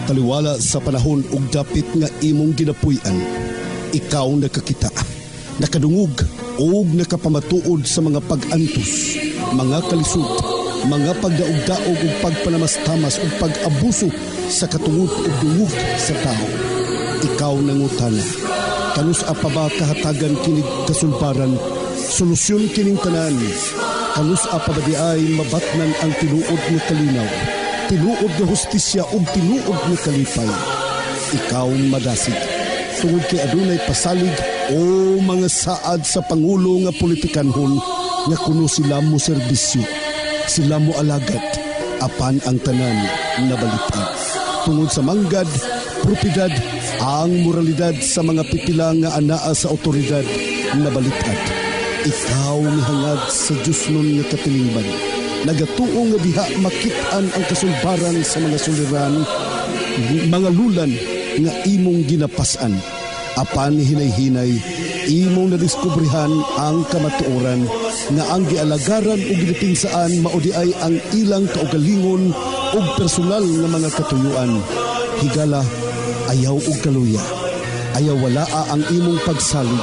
Taliwala sa panahon ug dapit nga imong ginapuy-an, ikaw nakakita, nakadungog ug nakapamatuod sa mga pag-antos, mga kalisod, mga pagdaog-daog ug pagpanamastamas ug pag-abuso sa katungod ug dungog sa tao. Ikaw nangutana, kanus apa ba kahatagan kinig kasulbaran, solusyon kining tanan? Kanus apa ba di ay mabatnan ang tinuod nga kalinaw, tinuod nga hustisya ug tinuod nga kalipay? Ikaw madasig, tungod kay adunay pasalig o mga saad sa pangulo nga politikanhon nga kuno sila mo serbisyo, sila mo alagad, apan ang tanan nabalitan. Tungod sa manggad, propidad, ang moralidad sa mga pipila nga anaa sa otoridad nabalitad. Ikaw mihangad sa Diyos nun nga katilingban, nagatuo nga diha makitaan ang kasulbaran sa mga suliran, mga lulan nga imong ginapasan. Apan hinay-hinay, imong nadiskubrihan ang kamatuoran nga ang gialagaran o ginipinsaan maudi ay ang ilang kaugalingon o personal nga mga katuyuan. Higala, ayaw og kaluya, ayaw walaa ang imong pagsalig,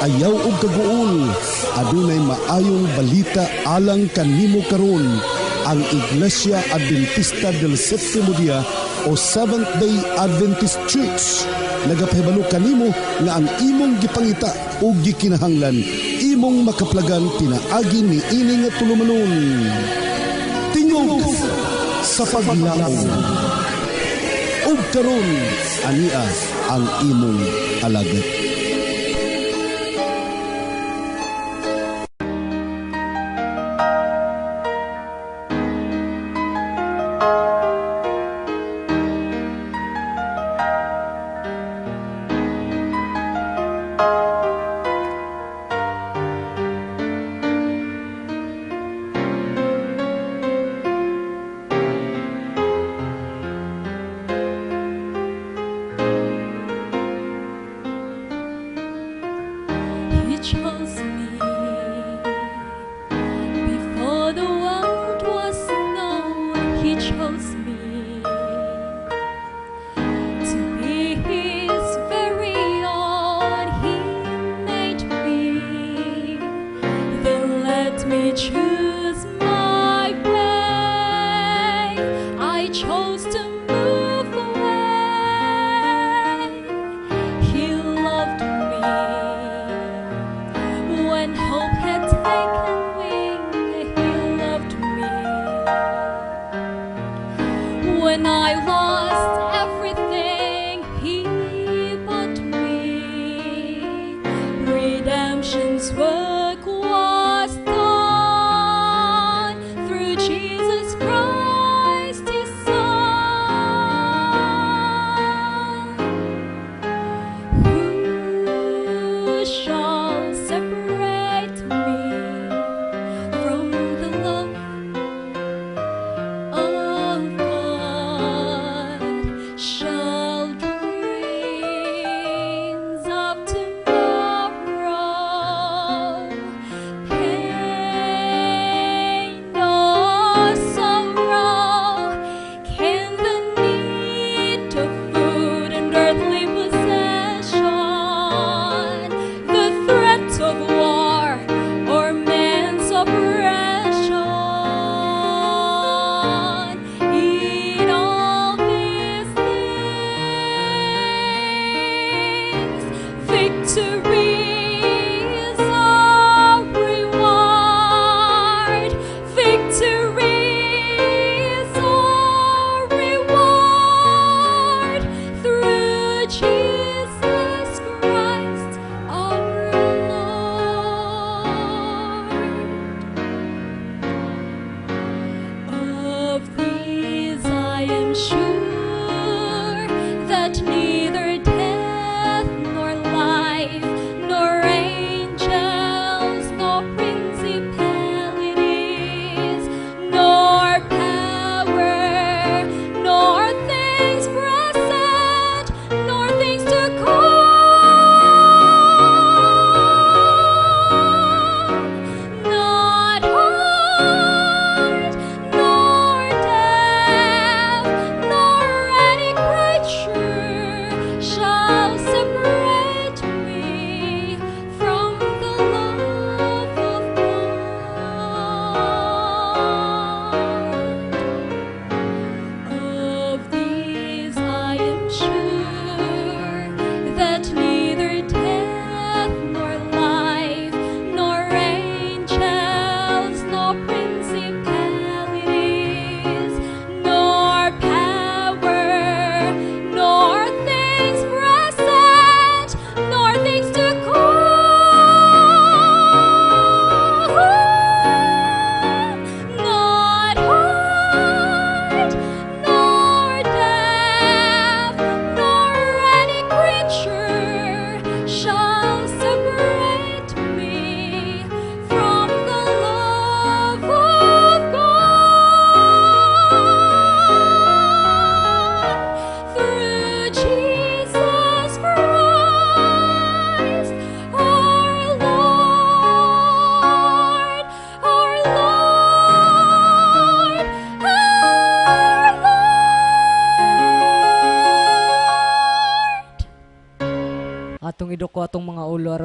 ayaw og kaguol, adunay maayong balita alang kanimo karon. Ang Iglesia Adventista del Sétimo Día o Seventh-day Adventist Church nagapahibalo kanimo nga ang imong gipangita o gikinahanglan imong makaplagan pinaagi ni ini nga tulumanon. Tingog sa paglaom ug karon ania ang imong alagad. Chose me before the world was known. He chose me to be His very own. He made me, then let me choose my way. I chose to move away. He loved me when hope had taken wing. He loved me when I lost everything. He bought me. Redemption's work was done through Jesus Christ, His Son. Who shall separate me from the love of God? Shall dreams of tomorrow, pain or sorrow, can the need of food and earthly possession, the threat of war or man's oppression, in all these things, victory is our reward. Victory is our reward through Jesus Christ our Lord. Of these I am sure that neither death nor life, nor angels, nor principalities, nor power, nor things present, nor things to come, not height, nor depth, nor any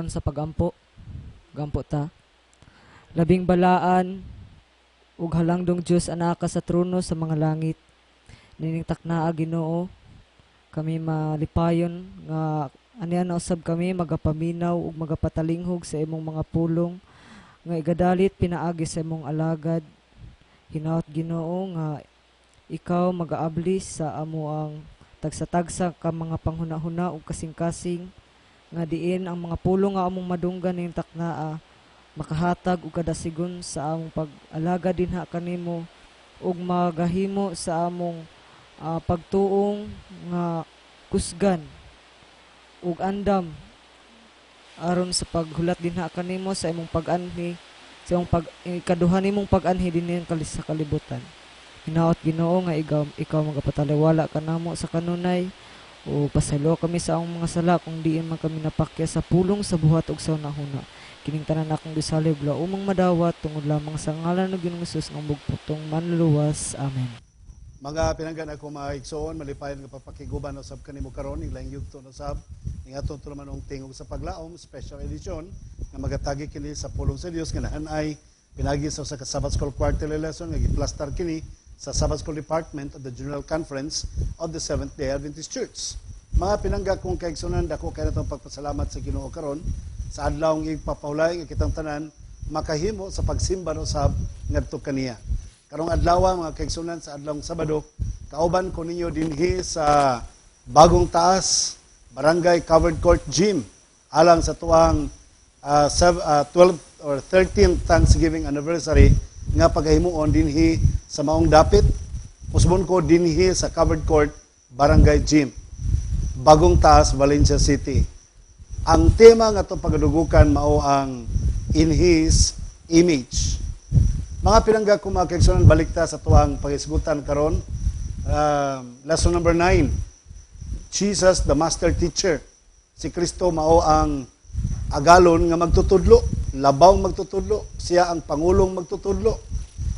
aron sa pagampo. Gampo ta. Labing balaan ug halangdong Dios anaka sa trono sa mga langit. Nining taknaa Ginoo, kami malipayon nga aniya na usab kami magapaminaw ug magapatalinghog sa imong mga pulong nga igadalit pinaagi sa imong alagad. Hinaot Ginoo nga ikaw magaabli sa amo ang tagsa-tagsa ka mga panghuna-huna ug kasing-kasing nga diin ang mga pulong nga among madunggan ning taknaa makahatag og kadasigon sa among pag-alaga dinha kanimo ug magahimo sa among pagtuong nga kusgan ug andam aron sa paghulat dinha kanimo sa imong pag-anhi sa imong ikaduha nimong pag-anhi dinhi sa kalibutan. Hinaot Ginoo nga ikaw magapataliwala kanamo sa kanunay o pasaylo kami sa among mga sala kung diin man kami napakya sa pulong sa buhat ug sa unahuna. Kining tanan akong gisalib umang madawat tungod lamang sa ngalan ng Ginoong Hesus nga mugputong manluluwas. Amen. Mga pinanggan ako mga igsoon, malipayon nga papakiguban usab kanimo karon ning laing yugto usab ning aton tulumanong tingog sa paglaom special edition nga magatagi kini sa pulong sa Dios nga naanay pinagi sa usa ka Sabbath School quarterly lesson nga giplastar kini sa Sabbath School Department of the General Conference of the Seventh-day Adventist Church. Mga pinangga kong kaigsunan, dako kay natong pagpasalamat sa Ginoo karon sa adlaw ng ipapahulay nga kitang tanan makahimo sa pagsimba usab ngadto kaniya. Karong adlaw mga kaigsunan sa adlawng Sabado, kauban ko ninyo dinhi sa Bagong Taas, Barangay Covered Court Gym, alang sa tuwang 12th or 13th Thanksgiving anniversary nga paghimuon dinhi sa maong dapit. Usbon ko dinhi sa Covered Court Barangay Gym, Bagong Taas, Valencia City. Ang tema nga itong pagadugukan mao ang In His Image. Mga pinangga ko mga kaigsunan, balikta sa tuwang pagisgutan karon. Lesson number 9. Jesus the Master Teacher. Si Kristo mao ang agalon nga magtutudlo, labaw magtutudlo, siya ang pangulong magtutudlo.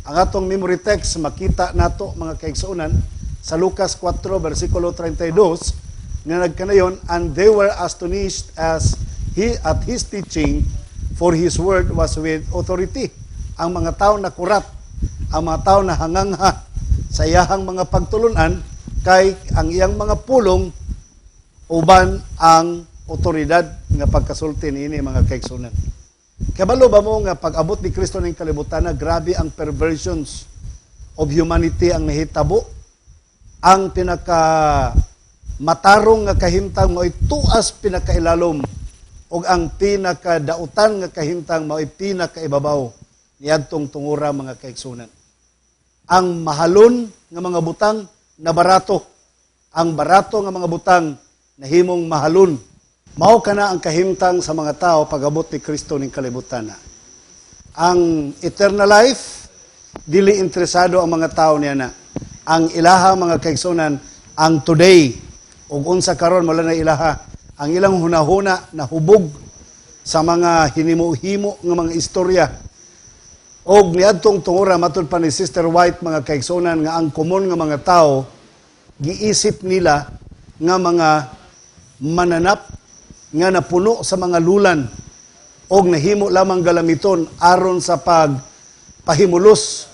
Ang atong memory text makita nato mga kaigsunan sa Lucas 4 versikulo 32 nga nagkanayon, and they were astonished at his teaching, for his word was with authority. Ang mga tao na kurat, ang mga tao na hangangha sa iyahang mga pagtulunan kay ang iyang mga pulong uban ang otoridad nga pagkasulti niini mga kaigsunan. Kabalo ba mo nga pag-abot ni Kristo ning kalibutan na grabe ang perversions of humanity ang nahitabo? Ang pinaka matarong nga kahimtang mao'y tuas pinakailalom ug ang pinakadautan nga kahimtang mao'y pinakaibabaw niadtong tungura mga kaigsunan. Ang mahalon nga mga butang na barato, ang barato nga mga butang nahimong mahalon. Mao kana ang kahimtang sa mga tao pag-abot ni Kristo ning kalibutan. Ang eternal life dili interesado ang mga tao niya na. Ang ilaha mga kaigsunan, ang today ug unsa karon wala na ilaha, ang ilang hunahuna na hubog sa mga hinimo-himo nga mga istorya. Og niadtong tungura matud pa ni Sister White mga kaigsunan nga ang common nga mga tao giisip nila nga mga mananap nga napuno sa mga lulan og nahimo lamang galamiton aron sa pagpahimulos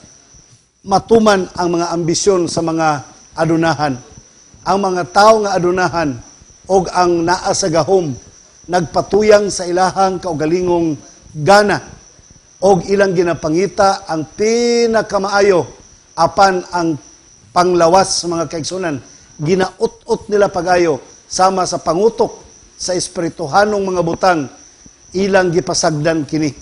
matuman ang mga ambisyon sa mga adunahan. Ang mga tao nga adunahan og ang naa sa gahom nagpatuyang sa ilahang kaugalingong gana og ilang ginapangita ang pinakamaayo apan ang panglawas sa mga kaigsunan ginaut-ut nila pagayo sama sa pangutok sa espirituhanong mga butang ilang gipasagdan kini.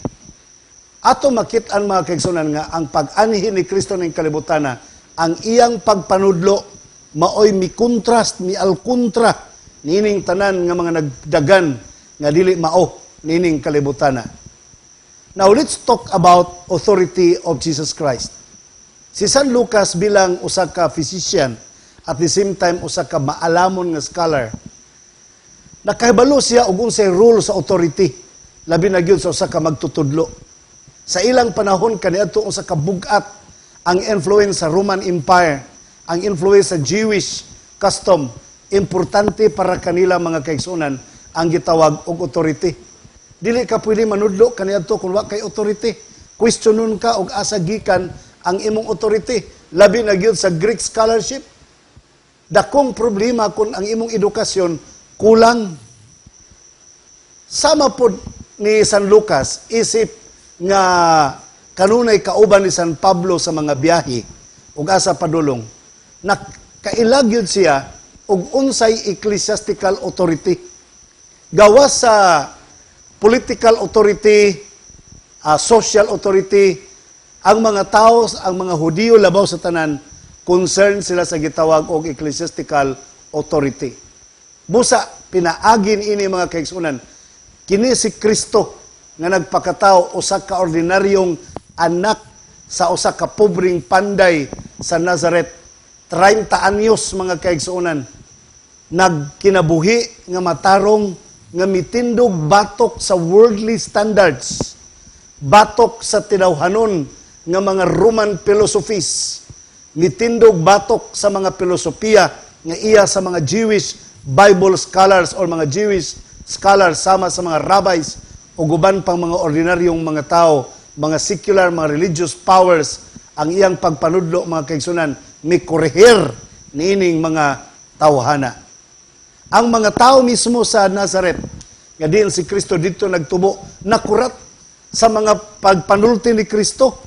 Ato makit-an mga kaigsunan nga ang pag-anhi ni Kristo ning kalibutan ang iyang pagpanudlo maoy mi-contrast, mi-alkontra nining tanan nga mga nagdagan nga dili mao nining kalibutan. Now let's talk about authority of Jesus Christ. Si San Lucas bilang usa ka physician at the same time usa ka maalamon nga scholar, nakahibalo siya og unsay rule sa authority, labi na gyud sa usa ka magtutudlo. Sa ilang panahon kaniadto usa ka bugat ang influence sa Roman Empire, ang influence sa Jewish custom, importante para kanila mga kaigsunan ang gitawag og authority. Dili ka pwede manudlo kaniadto kung wa kay authority. Questionon ka og asa gikan ang imong authority. Labi na gyud sa Greek scholarship. Dakong problema kung ang imong edukasyon kulang. Sama pod ni San Lucas, isip nga kanunay kauban ni San Pablo sa mga biyahe ug asa padulong, nakailag yun siya og unsay ecclesiastical authority. Gawas sa political authority, social authority, ang mga tao, ang mga Hudiyo labaw sa tanan, concerned sila sa gitawag og ecclesiastical authority. Busa, pinaagin ini mga kaigsunan, kini si Kristo nga nagpakatao usa ka ordinaryong anak sa usa ka pobreng panday sa Nazareth. 30 anyos mga kaigsunan, nagkinabuhi nga matarong nga mitindog batok sa worldly standards, batok sa tinawhanon nga mga Roman philosophies, mitindog batok sa mga filosofiya nga iya sa mga Jewish Bible scholars or mga Jewish scholars sama sa mga rabbis o guban pang mga ordinaryong mga tao, mga secular, mga religious powers, ang iyang pagpanudlo mga kaigsunan, may korehir niining mga tawhana. Ang mga tao mismo sa Nazareth, nga diin si Kristo dito nagtubo, nakurat sa mga pagpanulti ni Kristo.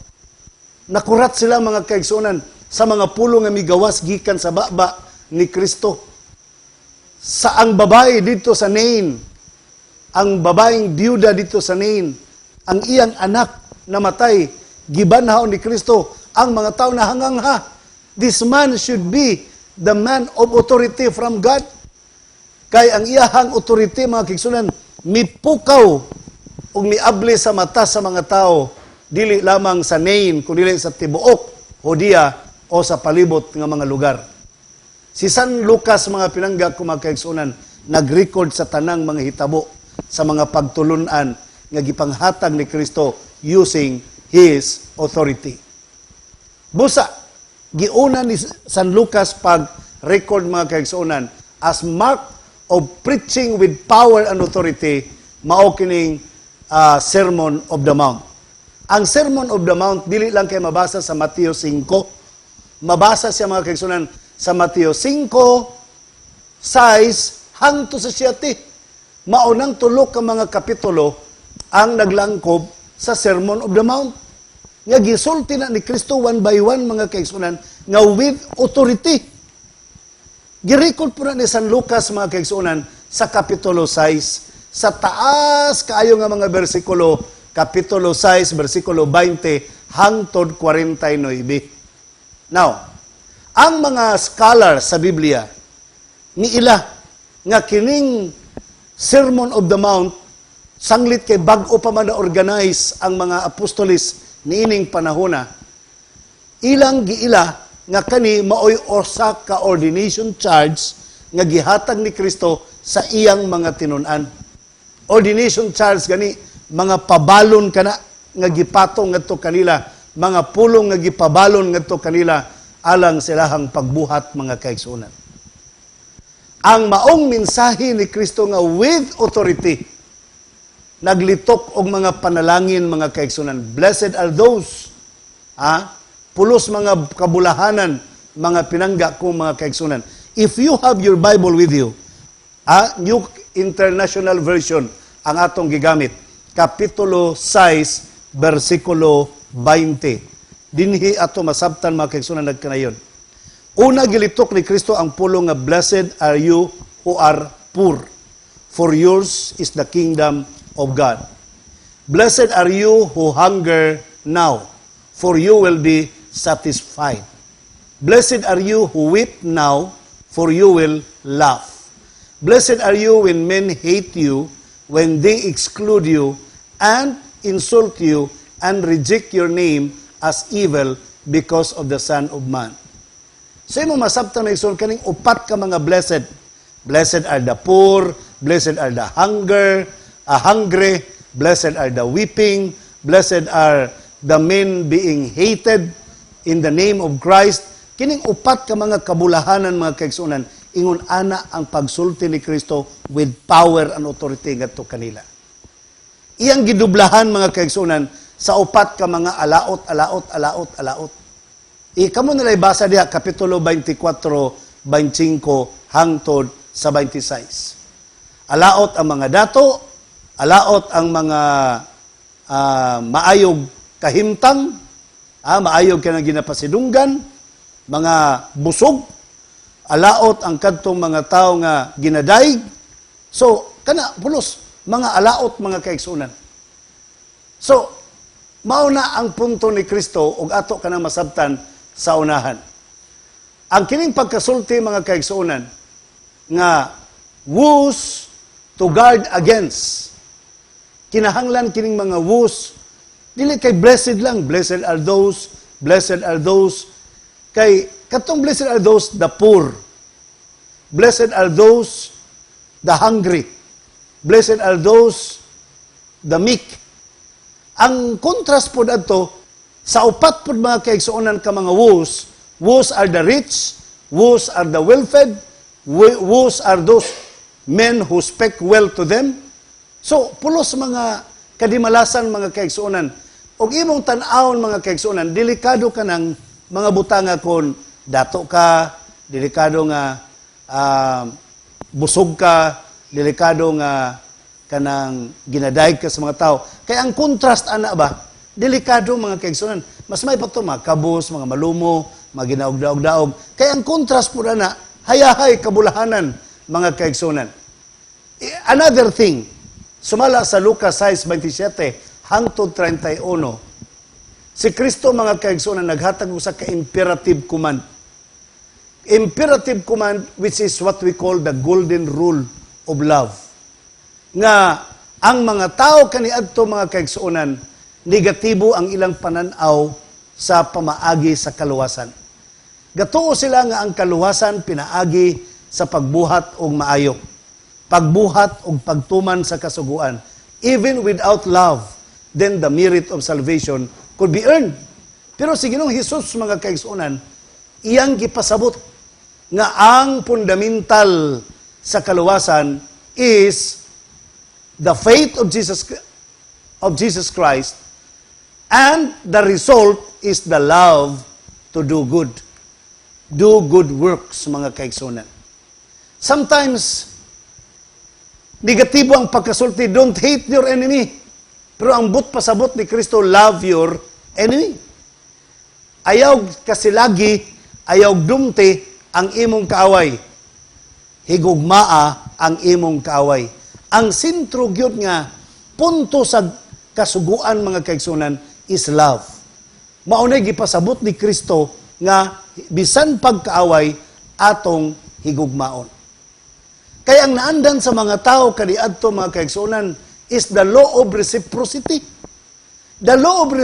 Nakurat sila mga kaigsunan sa mga pulo nga migawas gikan sa baba ni Kristo. Sa ang babae dito sa Nain, ang babaeng biyuda dito sa Nain, ang iyang anak namatay, gibanhaw ni Kristo, ang mga tao na hangangha. This man should be the man of authority from God. Kay ang iyahang authority, mga kigsunan, mipukaw o miabli sa mata sa mga tao, dili lamang sa Nain, kundi sa tibuok, Judea, o sa palibot ng mga lugar. Si San Lucas, mga pinangga ko mga kaigsunan, nag-record sa tanang mga hitabo, sa mga pagtulunan nga gipanghatag ni Kristo using His authority. Busa, giuna ni San Lucas pag-record mga kaigsunan as mark of preaching with power and authority, mao kining Sermon of the Mount. Ang Sermon of the Mount, dili lang kay mabasa sa Mateo 5. Mabasa siya mga kaigsunan sa Mateo 5, 6, hangtod sa 7. Maunang tulo ka mga kapitulo ang naglangkob sa Sermon of the Mount. Nga gisulti na ni Kristo one by one mga kaigsunan nga with authority. Girecord po na ni San Lucas mga kaigsunan sa kapitulo 6. Sa taas kaayo nga mga bersikulo, kapitulo 6, bersikulo 20, hangtod 49. Now, ang mga scholar sa Biblia, niila nga kining Sermon of the Mount, sanglit kay bag-o pa man na-organize ang mga apostolis niining panahona, ilang giila nga kani maoy usa ka ordination charge nga gihatag ni Kristo sa iyang mga tinun-an. Ordination charge gani, mga pabalon kana nga gipatong ngadto kanila, mga pulong nga gipabalon ngadto kanila alang silahang pagbuhat mga kaigsunan. Ang maong mensahe ni Kristo nga with authority, naglitok og mga panalangin mga kaigsunan. Blessed are those, pulos mga kabulahanan, mga pinangga ko mga kaigsunan. If you have your Bible with you, New International Version ang atong gigamit, Kapitulo 6, versikulo 20. Dinhi ato masabtan mga kaigsunan nagkanayon. Una gilitok ni Kristo ang pulong nga blessed are you who are poor, for yours is the kingdom of God. Blessed are you who hunger now, for you will be satisfied. Blessed are you who weep now, for you will laugh. Blessed are you when men hate you, when they exclude you, and insult you, and reject your name as evil because of the Son of Man. So mo masabtan na igsoon kaning upat ka mga blessed. Blessed are the poor, blessed are the hungry, blessed are the weeping, blessed are the men being hated in the name of Christ. Kining upat ka mga kabulahanan mga kaigsunan, ingon ana ang pagsulti ni Kristo with power and authority ngadto kanila. iyang gidublahan mga kaigsunan sa upat ka mga alaot. Kamo nila ibasa diha kapitulo 24, 25 hangtod sa 26. Alaot ang mga dato, alaot ang mga maayog kahimtang, maayog ka na ginapasidunggan, mga busog, alaot ang kadtong mga tao nga ginadaig. So, kana pulos, mga alaot mga kaigsunan. So, mauna ang punto ni Kristo ug ato kanang masabtan sa unahan. Ang kining pagkasulti mga kaigsunan nga woes to guard against. Kinahanglan kining mga woes dili kay blessed lang, blessed are those kay katong blessed are those the poor. Blessed are those the hungry. Blessed are those the meek. Ang contrast po adto sa upat po mga kaigsuonan ka mga woes, woes are the rich, woes are the well-fed, woes are those men who speak well to them. So, pulos mga kadimalasan mga kaigsuonan. Og imong tan-awon mga kaigsuonan, delikado ka ng mga butanga kon dato ka, delikado nga busog ka, delikado nga kanang ginadaig ka sa mga tao. Kaya ang contrast ana ba, delikado mga kaigsunan. Mas may pa ito mga kabus, mga malumo, mga ginaog-daog-daog. Kaya ang contrast po na hayahay kabulahanan mga kaigsunan. Another thing, sumala sa Lucas 6:27 hangtod 31, si Kristo mga kaigsunan naghatag sa ka-imperative command. Imperative command which is what we call the golden rule of love. Nga ang mga tao kaniadto mga kaigsuonan, negatibo ang ilang pananaw sa pamaagi sa kaluwasan. Gatuo sila nga ang kaluwasan pinaagi sa pagbuhat og maayo. Pagbuhat og pagtuman sa kasuguan. Even without love, then the merit of salvation could be earned. Pero si Ginoong Hesus mga kaigsuonan, iyang gipasabot nga ang fundamental sa kaluwasan is the faith of Jesus Christ, and the result is the love to do good. Do good works, mga kaigsunan. Sometimes, negatibo ang pagkasulti, don't hate your enemy. Pero ang pasabot ni Kristo, love your enemy. Ayaw kasilagi, ayaw dumti ang imong kaaway. Higugmaa ang imong kaaway. Ang sentro gyud nga punto sa kasuguan mga kaigsunan is love. Maunay gipasabot ni Kristo nga bisan pagkaaway atong higugmaon. Kaya ang naandan sa mga tao kaniadto mga kaigsunan is the law of reciprocity. The law of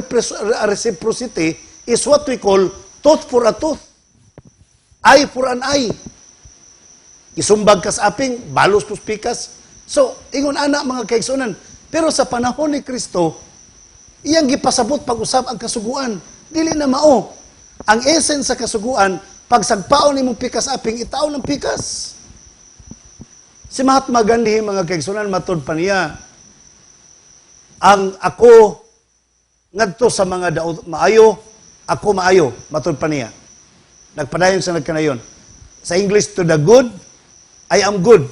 reciprocity is what we call tooth for a tooth. Eye for an eye. Isumbag kas aping, balos tus pikas. So, ingon ana mga kaigsunan. Pero sa panahon ni Kristo, iyang gipasabot pag-usap ang kasuguan. Dili na mao. Ang essence sa kasuguan, pag sagpaon nimong pikas aping, itaw ng pikas. Si Mahatma Gandhi, mga kaigsunan, matod pa niya, ang ako ngadto sa mga daot maayo, ako maayo, matod pa niya. Nagpadayon sa nagkanayon. Sa English, to the good, I am good.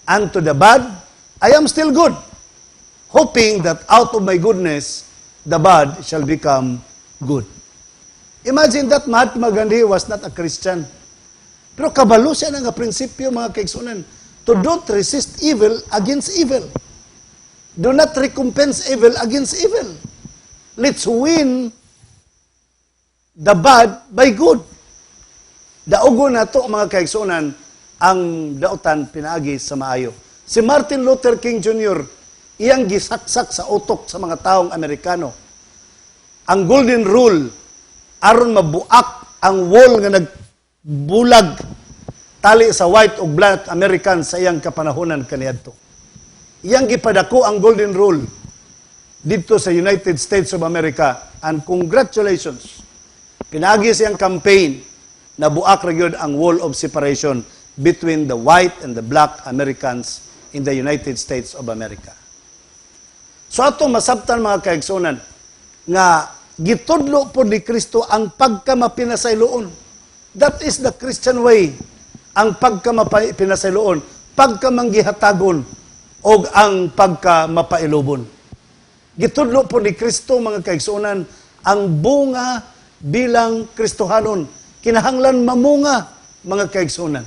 And to the bad, I am still good. Hoping that out of my goodness, the bad shall become good. Imagine that Mahatma Gandhi was not a Christian. Pero kabalo siya nga prinsipyo, mga kaigsunan. To don't resist evil against evil. Do not recompense evil against evil. Let's win the bad by good. Daugo na to mga kaigsunan ang dautan pinaagi sa maayo. Si Martin Luther King Jr., iyang gisaksak sa utok sa mga taong Amerikano. Ang golden rule, aron mabuak ang wall nga nagbulag tali sa white o black Americans sa iyang kapanahonan kaniadto. Iyang gipadako ang golden rule dito sa United States of America, and congratulations. Pinagi siyang campaign na buak ra gyud ang wall of separation between the white and the black Americans in the United States of America. So atong masabtan mga kaigsunan nga gitudlo po ni Kristo ang pagkamapinasayloon. That is the Christian way. Ang pagkamapinasayloon, pagkamanggihatagon o ang pagkamapailubon. Gitudlo po ni Kristo mga kaigsunan ang bunga bilang Kristohanon. Kinahanglan mamunga mga kaigsunan.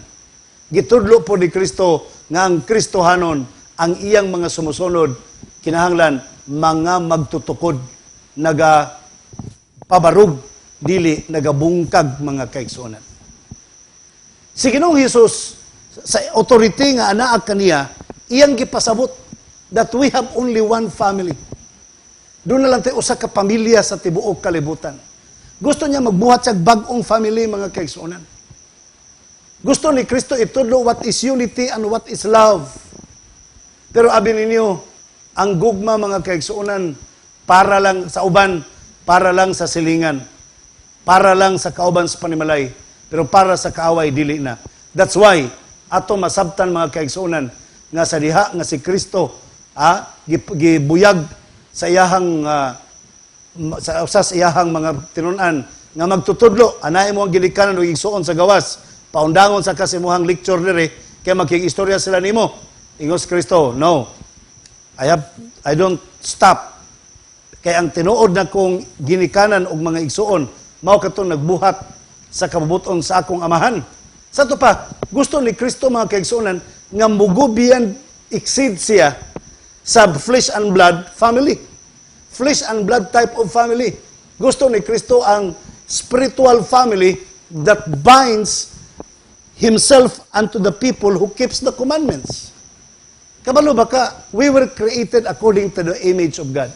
Gitudlo po ni Kristo nga ang Kristohanon ang iyang mga sumusunod kinahanglan mga magtutukod, nagapabarug, dili nagabungkag mga kaigsunan. Si Ginoong Hesus sa authority nga anaa kaniya, iyang gipasabot that we have only one family. Doon na lang tayo usa ka pamilya sa tibuok kalibutan. Gusto niya magbuhat sa bagong family mga kaigsunan. Gusto ni Kristo itudlo what is unity and what is love. Pero abi ninyo, ang gugma mga kaigsunan para lang sa uban, para lang sa silingan, para lang sa kauban sa panimalay, pero para sa kaaway dili na. That's why ato masabtan mga kaigsunan nga sa diha nga si Kristo gibuyag sa iyahang sa iyahang mga tinunan nga magtutudlo anay mo ang gilikanan ug igsuon sa gawas paundangon sa kasimuhang lecture dire kay magkigistorya sila nimo ingos Kristo. No, I don't stop kay ang tinuod na kong ginikanan og mga igsuon mao katong nagbuhat sa kabubuton sa akong amahan. Sa to pa gusto ni Kristo mga kaigsuonan nga mugubiyan exceed siya sa flesh and blood family. Flesh and blood type of family. Gusto ni Kristo ang spiritual family that binds himself unto the people who keeps the commandments. Kabalo baka, we were created according to the image of God.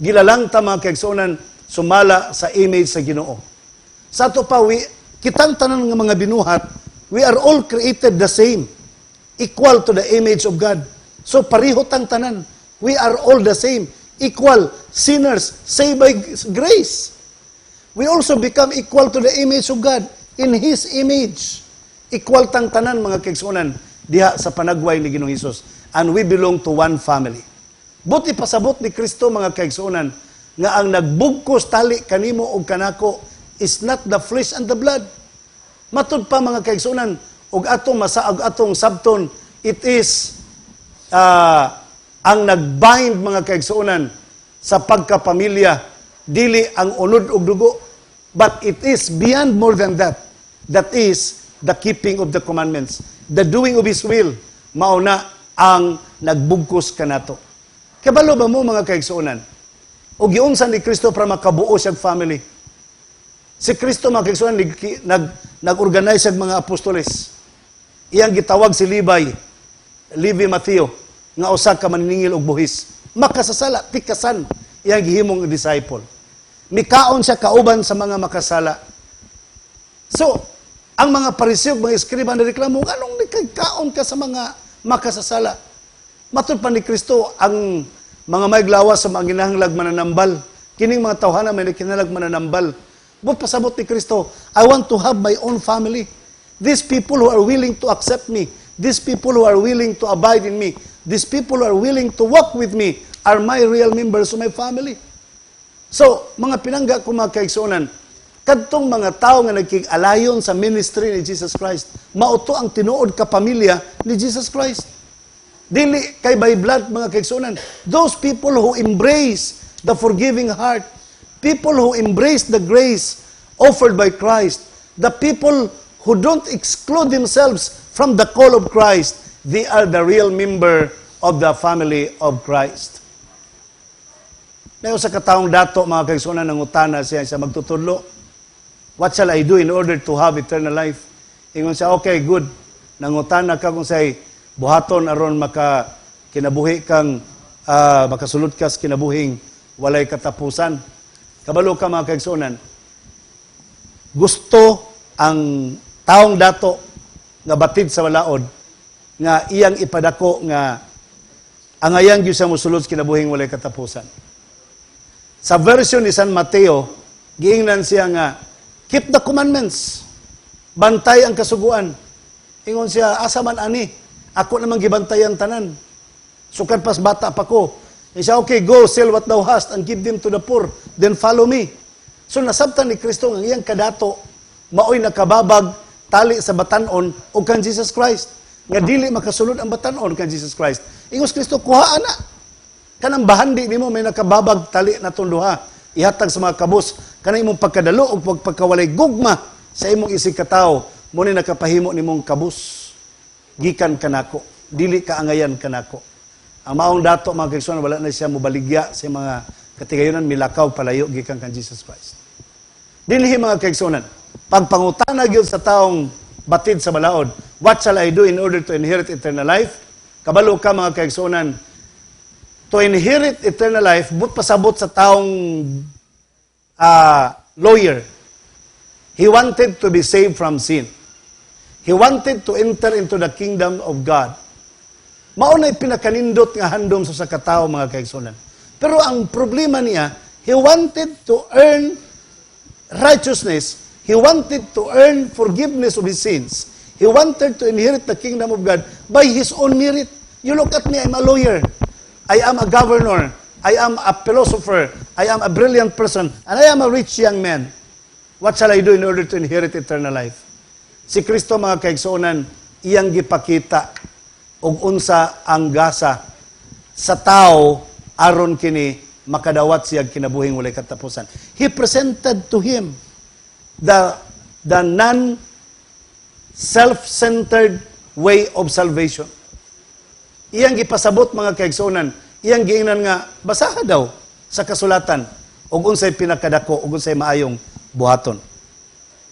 Gilalang ta mga kaigsuonan sumala sa image sa Ginoo. Sa to pa, kitang tanan ng mga binuhat, we are all created the same. Equal to the image of God. So pareho tang tanan. We are all the same. Equal sinners saved by grace. We also become equal to the image of God in His image. Equal tang tanan mga kaigsuonan diha sa panagway ni Ginoong Hesus. And we belong to one family. Buti pasabot ni Kristo mga kaigsuonan nga ang nagbugkos tali kanimo og kanako is not the flesh and the blood. Matud pa mga kaigsuonan og atong masaag atong sabton, it is ang nagbind mga kaigsuonan sa pagkapamilya, dili ang unod og dugo, but it is beyond more than that. That is the keeping of the commandments, the doing of His will, mao na ang nagbugkos kanato. Kabalo ba mo mga kaigsuonan? O giunsan ni Kristo para makabuo siyang family? Si Kristo mga kaigsuonan nag-organize ang mga apostoles. Iyang gitawag si Levi Mateo, nga usa ka maniningil og buhis. Makasasala, tikasan, iyang gihimong disciple. Mikaon siya kauban sa mga makasala. So, ang mga pariseo, mga eskriba na reklamo, anong nagkaon ka sa mga makasasala? Matud pa ni Kristo, ang mga maiglawas sa mga ginahanglag mananambal. Kining mga tawhana may nakinalag mananambal. But pasabot ni Kristo, I want to have my own family. These people who are willing to accept me, these people who are willing to abide in me, these people who are willing to walk with me are my real members of my family. So, mga pinangga ko mga kaigsuonan, kadtong mga tao nga nagkig-alayon sa ministry ni Jesus Christ, mauto ang tinuod ka pamilya ni Jesus Christ. Dili kay by blood mga kaigsuonan. Those people who embrace the forgiving heart, people who embrace the grace offered by Christ, the people who don't exclude themselves from the call of Christ, they are the real member of the family of Christ. May usa ka taong dato mga kaigsuonan nangutana siya sa magtutudlo. What shall I do in order to have eternal life? Ingon siya, okay, good. Nangutana ka kung say buhaton aron kinabuhi kang makasulod ka sa kinabuhing walay katapusan. Kabalo ka mga kaigsuonan. Gusto ang taong dato nga batid sa walaod nga iyang ipadako nga angayang gyud sa mosulod sa kinabuhing walay katapusan. Sa version ni San Mateo, giingnan siya nga keep the commandments. Bantay ang kasuguan. Ingon siya, asa man ani? Ako namang gibantay ang tanan. Sukad pas bata pa ko. He said, okay, go, sell what thou hast and give them to the poor. Then follow me. So nasabtan ni Kristo ang iyang kadato, maoy nakababag, tali sa batanon o kang Jesus Christ. Nga dili makasulod ang batanon kang Jesus Christ. Ingos Kristo, kuhaan na. Kanang bahandi nimo may nakababag tali na tunduha. Ihatag sa mga kabus. Kanang imong pagkadalo o pagkawalay gugma sa imong isig katao. Muna nakapahimo nimong kabus. Gikan kanako. Dili kaangayan kanako. Ang maong dato mga kaigsunan, wala na siya mubaligya sa mga katigayonan, milakaw palayo gikan kan Jesus Christ. Dinhi mga kaigsunan, pagpangutana gyud sa taong batid sa balaod, what shall I do in order to inherit eternal life? Kabalo ka mga kaigsunan, to inherit eternal life, but pasabot sa taong lawyer. He wanted to be saved from sin. He wanted to enter into the kingdom of God. Maunay pinakanindot nga handom sa katao mga kaigsunan. Pero ang problema niya, he wanted to earn righteousness. He wanted to earn forgiveness of his sins. He wanted to inherit the kingdom of God by his own merit. You look at me, I'm a lawyer. I am a governor. I am a philosopher. I am a brilliant person. And I am a rich young man. What shall I do in order to inherit eternal life? Si Kristo mga kaigsunan, iyang gipakita og unsa ang gasa sa tao aron kini makadawat siya kinabuhing walay katapusan. He presented to him the non-self-centered way of salvation. Iyang gipasabot mga kaigsunan, iyang giingnan nga basaha daw sa kasulatan og unsay pinakadako ug unsay maayong buhaton.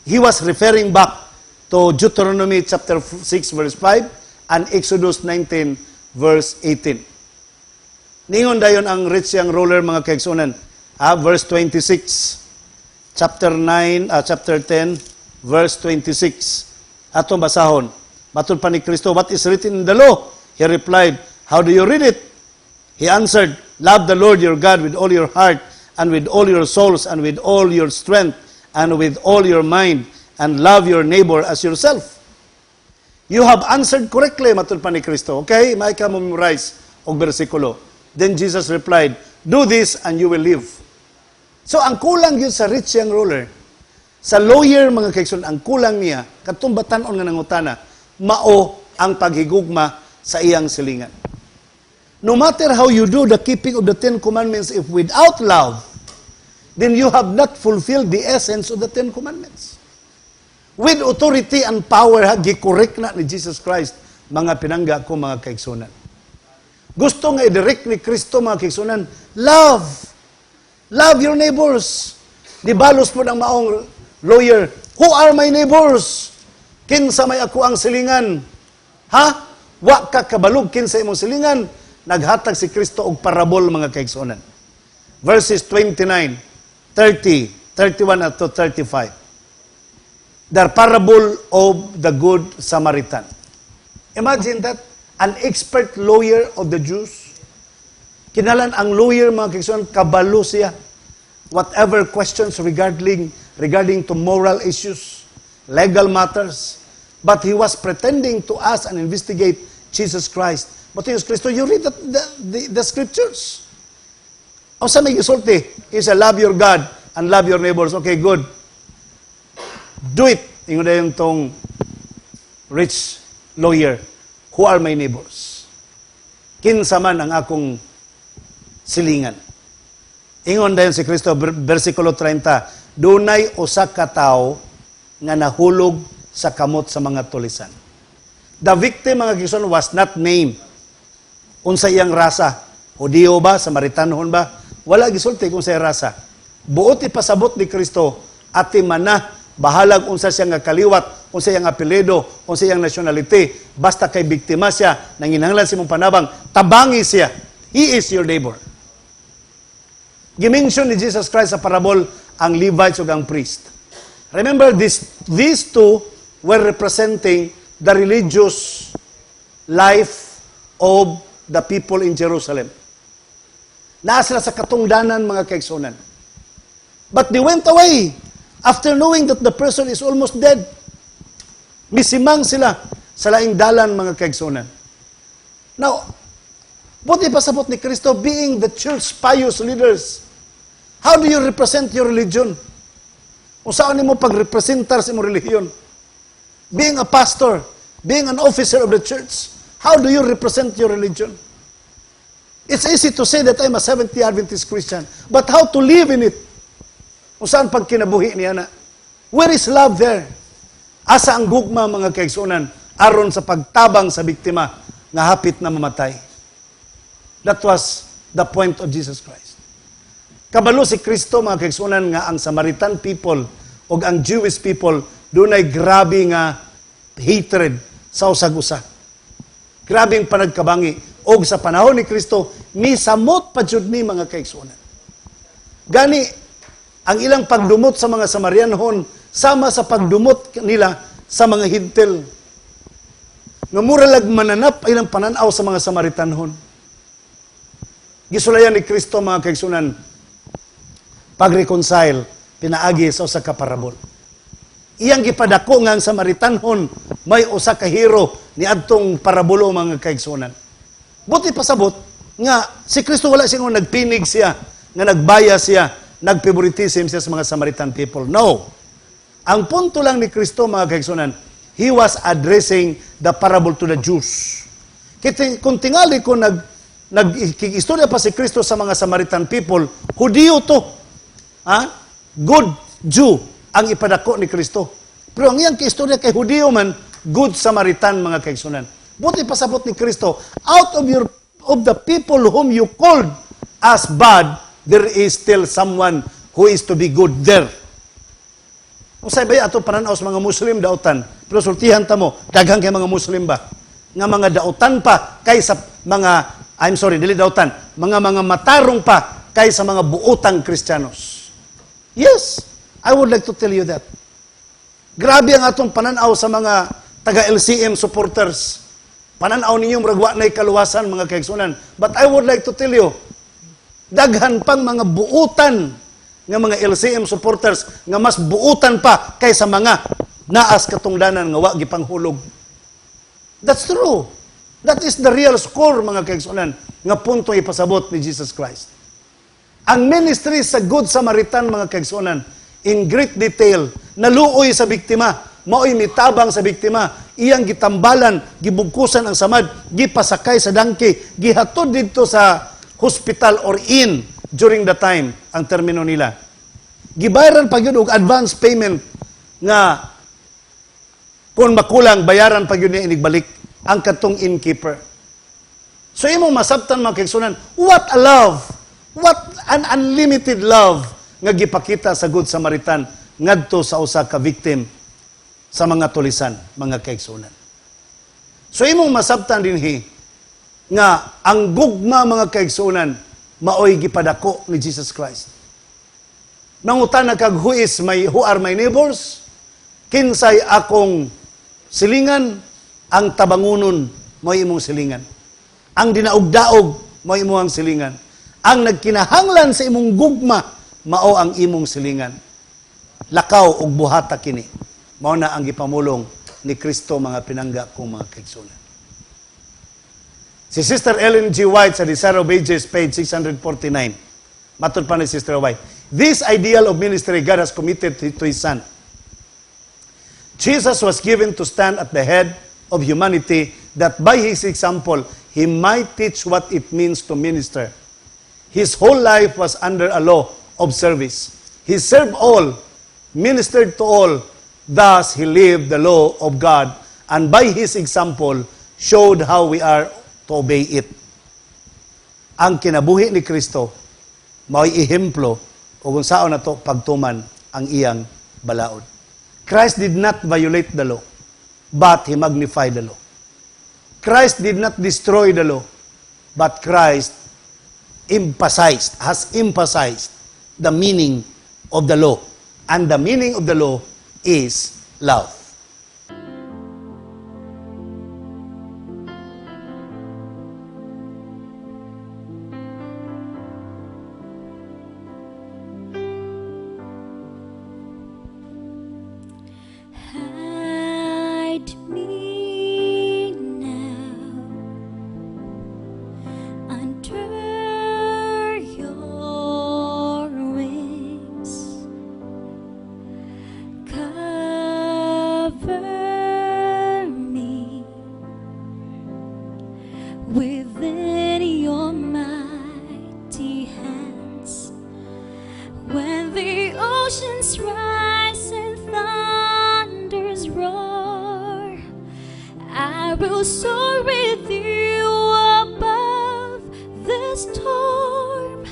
He was referring back to Deuteronomy chapter 6 verse 5 and Exodus 19 verse 18. Ningon dayon ang rich young ruler mga kaigsunan. Verse 26. Chapter 10 verse 26. Atong basahon. Batul pa ni Kristo, what is written in the law? He replied, how do you read it? He answered, love the Lord your God with all your heart and with all your souls and with all your strength and with all your mind and love your neighbor as yourself. You have answered correctly, matul pa ni Kristo. Okay, may ka memorize og bersikulo. Then Jesus replied, do this and you will live. So, ang kulang yun sa rich young ruler, sa lawyer, mga kaigsunan, ang kulang niya, katong batanon nga nangutana, mao ang paghigugma sa iyang silingan. No matter how you do the keeping of the 10 Commandments, if without love, then you have not fulfilled the essence of the 10 Commandments. With authority and power, gikorek na ni Jesus Christ, mga pinangga ko mga kaigsunan. Gusto nga i-direct ni Kristo mga kaigsunan, love. Love your neighbors. Di balos po ng maong lawyer, who are my neighbors? Kinsa may ako ang silingan? Ha? Wa ka kabalog kinsa imong silingan? Naghatag si Kristo og parabol mga kaigsunan. Verses 29, 30, 31 at 35. The parable of the Good Samaritan. Imagine that, an expert lawyer of the Jews. Kinalan ang lawyer, mga kaigsunan, kabalo siya. Whatever questions regarding to moral issues, legal matters. But he was pretending to ask and investigate Jesus Christ. But Jesus Christ, you read the scriptures. O sa may gisulti, he said, love your God and love your neighbors. Okay, good. Do it. Ingon na yung tong rich lawyer. Who are my neighbors? Kinsa man ang akong silingan. Ingon dayon si Kristo, versikulo 30, dunay usa ka tawo nga nahulog sa kamot sa mga tulisan. The victim, mga kaigsunan, was not named. Unsa iyang rasa? Hudiyo ba? Samaritanhon ba? Wala gisulti kung sa rasa. Buot ipasabot ni Kristo, ati mana, bahalag unsa siya nga kaliwat, unsa iyang apelyido, unsa iyang nationality, basta kay biktima siya, nanginahanglan sa imong panabang, tabangi siya. He is your neighbor. Gimension ni Jesus Christ sa parabol ang Levites ug ang priest. Remember, these two were representing the religious life of the people in Jerusalem. Naa sila sa katungdanan, mga kaigsunan. But they went away after knowing that the person is almost dead. Misimang sila sa laing dalan, mga kaigsunan. Now, Buti pasabot ni Kristo, being the church pious leaders. How do you represent your religion? O saan mo pag-representar sa imong relihiyon? Being a pastor, being an officer of the church, how do you represent your religion? It's easy to say that I'm a Seventh-day Adventist Christian, but how to live in it? O saan pagkinabuhi niya na? Where is love there? Asa ang gugma, mga kaigsunan, aron sa pagtabang sa biktima nga hapit na mamatay. That was the point of Jesus Christ. Kabalo si Kristo, mga kaigsunan, nga ang Samaritan people o ang Jewish people dunay grabe nga hatred sa usag-usa. Grabing panagkabangi. O sa panahon ni Kristo, misamot pa jud ni mga kaigsunan. Gani, ang ilang pagdumot sa mga Samarianhon, sama sa pagdumot nila sa mga Hintil. Nga muralag mananap ilang pananaw sa mga Samaritanhon. Gisulayan ni Kristo, mga kaigsunan, pag-reconcile, pinaagi sa usa ka parabol. Iyang gipadako nga ang Samaritanhon, may usa ka hero ni adtong parabolo, mga kaigsunan. Buti pasabot nga si Kristo wala siya nagpinig siya, nga nagbaya siya, nagfavoritism siya sa mga Samaritan people. No. Ang punto lang ni Kristo, mga kaigsunan, He was addressing the parable to the Jews. Kung tingali ko nag-istorya pa si Kristo sa mga Samaritan people, Hudiyo to. Good Jew ang ipadako ni Kristo. Pero ang iyang istorya kay Hudiyo man, good Samaritan, mga kaigsunan. Buti pasabot ni Kristo, out of the people whom you called as bad, there is still someone who is to be good there. Kung sa iba ato pananaw sa mga Muslim dautan, pero sultihan ta mo, daghang kay mga Muslim ba? Nga mga dautan pa kaysa dili dautan, mga matarong pa kaysa mga buotang Kristiyanos. Yes, I would like to tell you that. Grabe ang atong pananaw sa mga taga-LCM supporters. Pananaw ninyong ragwa na'y kaluwasan, mga kaigsunan. But I would like to tell you, daghan pang mga buutan nga mga LCM supporters nga mas buutan pa kaysa mga naas katungdanan nga wa gipanghulog. That's true. That is the real score, mga kaigsunan, nga punto ipasabot ni Jesus Christ. Ang ministry sa Good Samaritan, mga kaigsunan, in great detail, naluoy sa biktima, mao'y mitabang sa biktima, iyang gitambalan, gibugkusan ang samad, gipasakay sa dangke, gihatod dito sa hospital or inn during the time, ang termino nila. Gibayaran pa yun og advance payment nga kung makulang, bayaran pa yun niya inigbalik ang katong innkeeper. So imong masabtan, mga kaigsunan, what a love! What an unlimited love nga gipakita sa Good Samaritan ngadto sa usa ka victim sa mga tulisan, mga kaigsunan. So imong masabtan dinhi nga ang gugma, mga kaigsunan, maoy gipadako ni Jesus Christ. Nangutana kag who are my neighbors? Kinsay akong silingan? Ang tabangunon mo imong silingan. Ang dinaugdaog mo imong silingan. Ang nagkinahanglan sa imong gugma mao ang imong silingan. Lakaw ug buhata kini. Mao na ang gipamulong ni Kristo, mga pinangga kong mga kaigsunan. Si Sister Ellen G. White sa Desire of Ages, page 649. Matod pa ni Sister White. This ideal of ministry God has committed to His Son. Jesus was given to stand at the head of humanity that by His example, He might teach what it means to minister. His whole life was under a law of service. He served all, ministered to all. Thus, He lived the law of God, and by His example, showed how we are to obey it. Ang kinabuhi ni Kristo, mao'y ehemplo, o kung saan na to pagtuman ang iyang balaod. Christ did not violate the law, but He magnified the law. Christ did not destroy the law, but Christ has emphasized the meaning of the law. And the meaning of the law is love. Hide me now oceans rise and thunders roar, I will soar with you above the storm.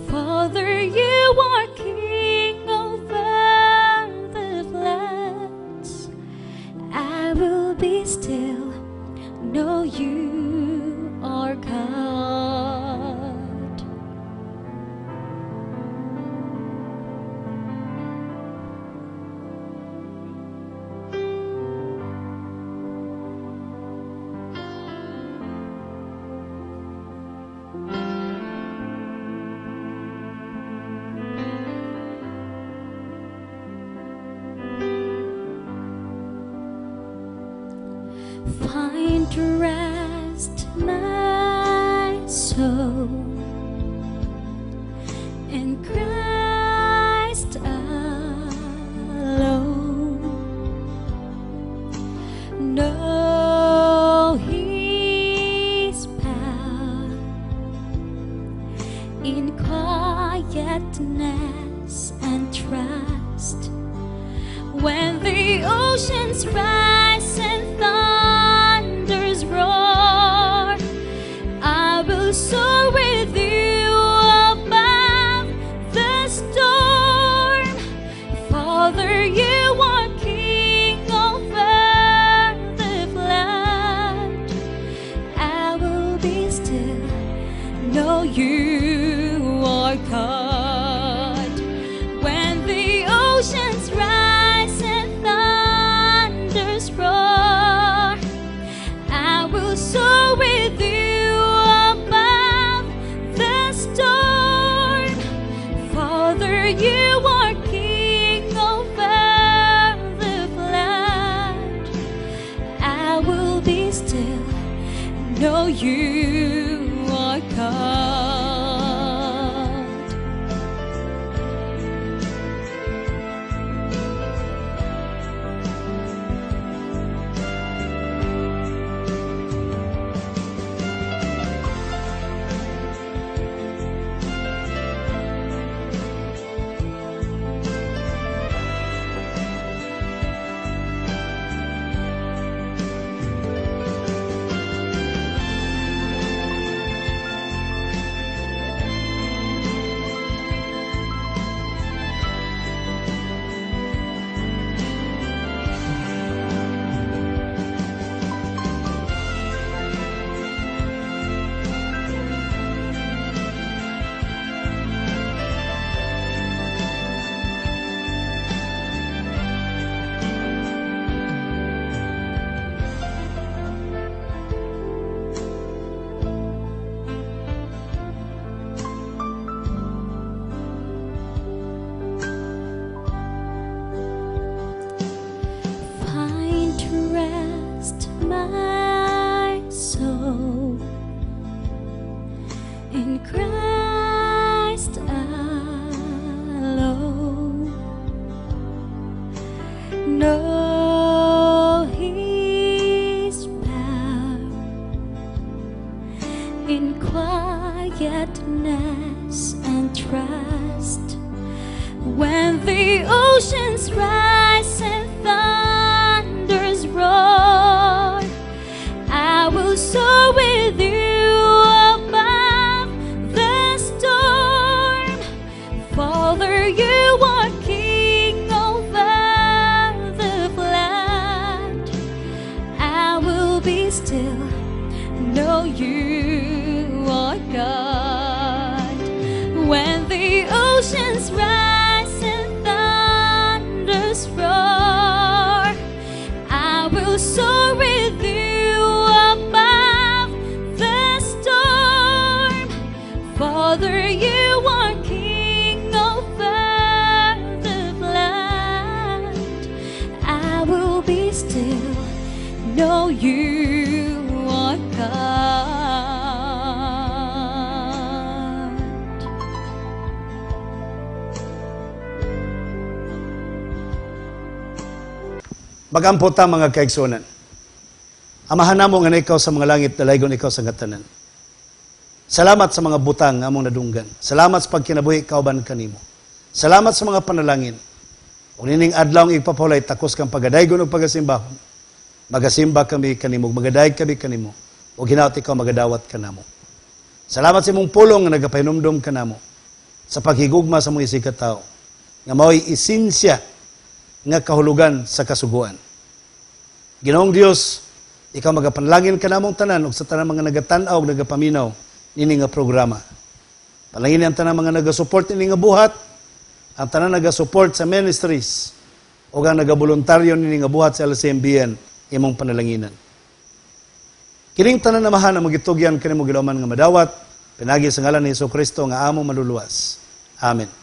Father, you are king over the floods. I will be still, know you are God. Find rest, my soul, in Christ alone. Know His power in quietness and trust. When the oceans rise and thunders roar, I will soar with you above the storm. Father, you are king over the flood. I will be still, know you are God. When the oceans rise and thunders roar, I will soar with you above the storm. Father, you are king over the flood. I will be still, know you are God. Find rest, my soul, in Christ alone. Know His power in quietness and trust. When the oceans rise and thunders roar, I will soar with you above the storm. Father, you are king over the flood. I will be still, know you are God. When the oceans rise and thunders roar, I will soar with you above the storm. Father, you are king over the flood. I will be still, know you are God. Magampot ta mga kaigsunan. Amahan namo nga ikaw sa mga langit, dalaygon ikaw sa ngatanan. Salamat sa mga butang nga among nadunggan. Salamat sa pagkinabuhi kauban kanimo. Salamat sa mga panalangin. Ug nining adlaw ang igpapulay takos kang pagadaygon ug pagasimbahon. Magasimba kami kanimo, magadayeg kami kanimo. Ug hinaut ikaw magadawat kanamo. Salamat sa imong pulong nga nagapahinumdom kanamo sa paghigugma sa mga isig katao. Nga mao'y isinsya nga kahulugan sa kasuguan. Ginoong Dios, ikaw magapanlangin kanamong tanan ug sa tanan mga nagatan-aw ug nagapaminaw nini nga programa. Palangin ang tanan mga nagasupport nini nga buhat, ang tanan nagasupport sa ministries ug ang nagaboluntaryo nini nga buhat sa LCMBN imong panalanginan. Kining tanan na mahan ang magitugyan kanimo giloman nga madawat pinagi sa ngalan ni Hesukristo nga among maluluwas. Amen.